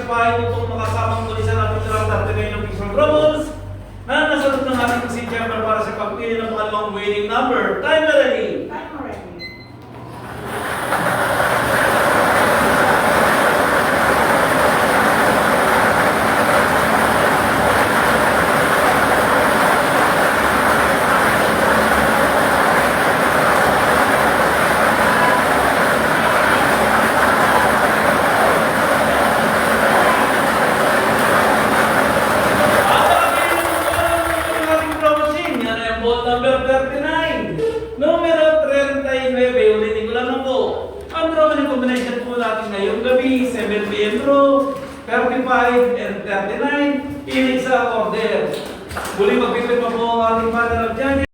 sabahin mo itong makasamang muli sa natin sa ng Pixel Drumbles na nasagot ng ating si Chamber para sa pagpili ng pangalawang winning number. Time na ready! Time already. Number 39. Numero 39. Ulitin ko lang po. Ang draw ng combination po natin ngayong gabi, 7 p.m. draw, 35 and 39. Ilig sa order. Muli magpipit pa po ang ating panel of January.